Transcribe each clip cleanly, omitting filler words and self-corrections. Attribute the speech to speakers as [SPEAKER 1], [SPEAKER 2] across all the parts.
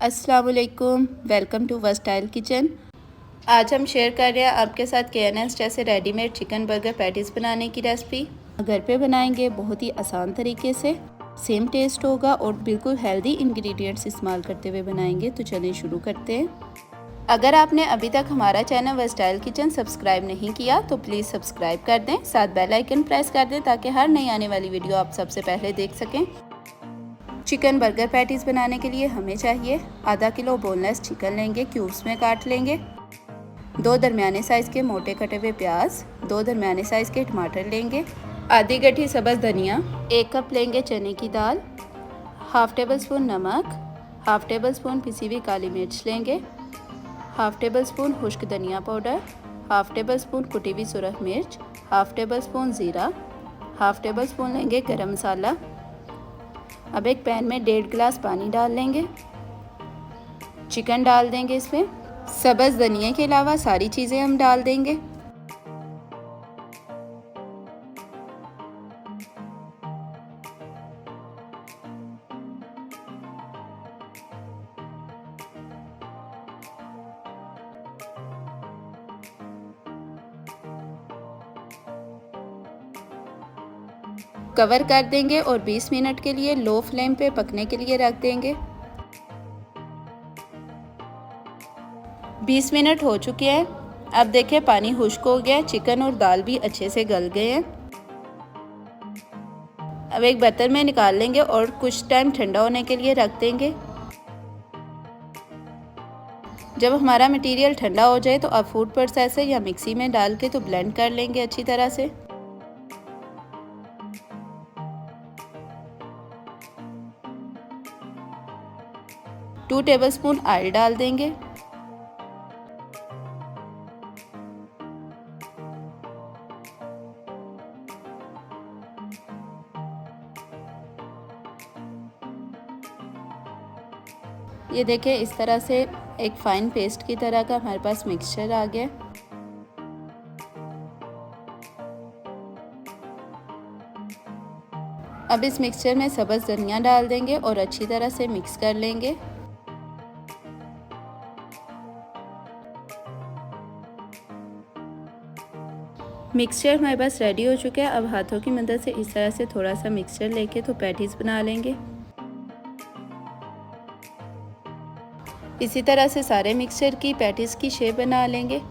[SPEAKER 1] अस्सलाम वालेकुम, welcome to versatile kitchen. आज हम शेयर कर रहे हैं आपके साथ KNN's जैसे रेडीमेड चिकन बर्गर पैटीज़ बनाने की रेसिपी। घर पे बनाएंगे बहुत ही आसान तरीके से, सेम टेस्ट होगा और बिल्कुल हेल्दी इंग्रेडिएंट्स इस्तेमाल करते हुए बनाएंगे। तो चलिए शुरू करते हैं। अगर आपने अभी तक हमारा चैनल वर्सटाइल किचन सब्सक्राइब नहीं किया तो प्लीज़ सब्सक्राइब कर दें, साथ बेल आइकन प्रेस कर दें ताकि हर नई आने वाली वीडियो आप सबसे पहले देख सकें। चिकन बर्गर पैटीज़ बनाने के लिए हमें चाहिए आधा किलो बोनलेस चिकन लेंगे, क्यूब्स में काट लेंगे। 2 दरमियाने साइज़ के मोटे कटे हुए प्याज, 2 दरमियाने साइज़ के टमाटर लेंगे, आधी गठी सब्ज़ धनिया, 1 कप लेंगे चने की दाल, हाफ़ टेबल स्पून नमक, हाफ़ टेबल स्पून पिसी हुई काली मिर्च लेंगे, हाफ़ टेबल स्पून खुश्क धनिया पाउडर, हाफ़ टेबल स्पून कुटी हुई सुरख मिर्च, हाफ़ टेबल स्पून ज़ीरा, हाफ़ टेबल स्पून लेंगे गरम मसाला। अब एक पैन में 1.5 गिलास पानी डाल लेंगे, चिकन डाल देंगे, इसमें सब्ज़ धनिया के अलावा सारी चीज़ें हम डाल देंगे। कवर कर देंगे और 20 मिनट के लिए लो फ्लेम पे पकने के लिए रख देंगे। 20 मिनट हो चुके हैं। अब देखें पानी खुश्क हो गया है, चिकन और दाल भी अच्छे से गल गए हैं। अब एक बर्तन में निकाल लेंगे और कुछ टाइम ठंडा होने के लिए रख देंगे। जब हमारा मटेरियल ठंडा हो जाए तो अब फूड प्रोसेसर या मिक्सी में डाल के तो ब्लेंड कर लेंगे अच्छी तरह से। टू टेबलस्पून ऑयल डाल देंगे। ये देखें इस तरह से एक फाइन पेस्ट की तरह का हमारे पास मिक्सचर आ गया। अब इस मिक्सचर में सब्ज़ धनिया डाल देंगे और अच्छी तरह से मिक्स कर लेंगे। मिक्सचर हमारे पास रेडी हो चुका है। अब हाथों की मदद से इस तरह से थोड़ा सा मिक्सचर लेके तो पैटीज़ बना लेंगे। इसी तरह से सारे मिक्सचर की पैटीज़ की शेप बना लेंगे।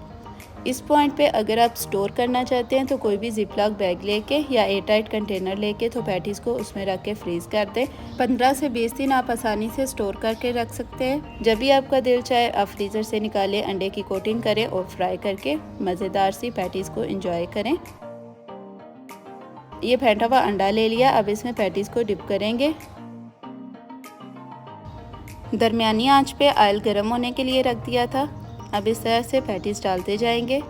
[SPEAKER 1] इस पॉइंट पे अगर आप स्टोर करना चाहते हैं तो कोई भी जिपलॉक बैग लेके या एयर टाइट कंटेनर लेके तो पैटीज़ को उसमें रख के फ्रीज़ कर दें। 15 से 20 दिन आप आसानी से स्टोर करके रख सकते हैं। जब भी आपका दिल चाहे आप फ्रीज़र से निकालें, अंडे की कोटिंग करें और फ्राई करके मज़ेदार सी पैटीज़ को एंजॉय करें। ये फेंटा हुआ अंडा ले लिया, अब इसमें पैटीज़ को डिप करेंगे। दरमियानी आंच पे ऑयल गर्म होने के लिए रख दिया था। अब इस तरह से पैटीज़ डालते जाएंगे।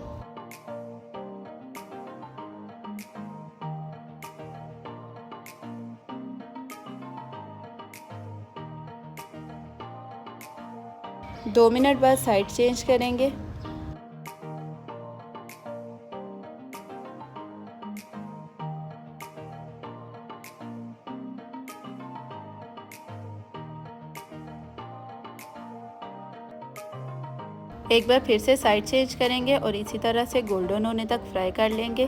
[SPEAKER 1] दो मिनट बाद साइड चेंज करेंगे। एक बार फिर से साइड चेंज करेंगे और इसी तरह से गोल्डन होने तक फ्राई कर लेंगे।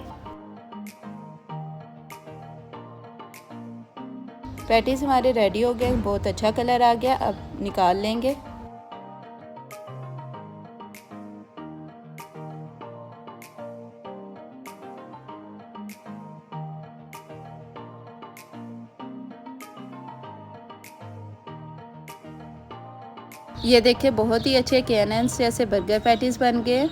[SPEAKER 1] पैटीज़ हमारे रेडी हो गए, बहुत अच्छा कलर आ गया। अब निकाल लेंगे। ये देखिए बहुत ही अच्छे KNN's जैसे बर्गर पैटीज़ बन गए।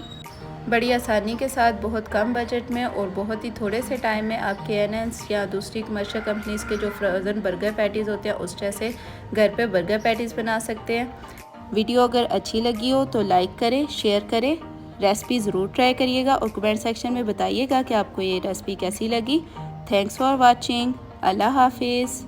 [SPEAKER 1] बड़ी आसानी के साथ, बहुत कम बजट में और बहुत ही थोड़े से टाइम में आप KNN's या दूसरी कमर्शियल कंपनीज़ के जो फ्रोज़न बर्गर पैटीज़ होते हैं उस जैसे घर पे बर्गर पैटीज़ बना सकते हैं। वीडियो अगर अच्छी लगी हो तो लाइक करें, शेयर करें, रेसिपी ज़रूर ट्राई करिएगा और कमेंट सेक्शन में बताइएगा कि आपको ये रेसिपी कैसी लगी। Thanks for watching. अल्लाह हाफिज़।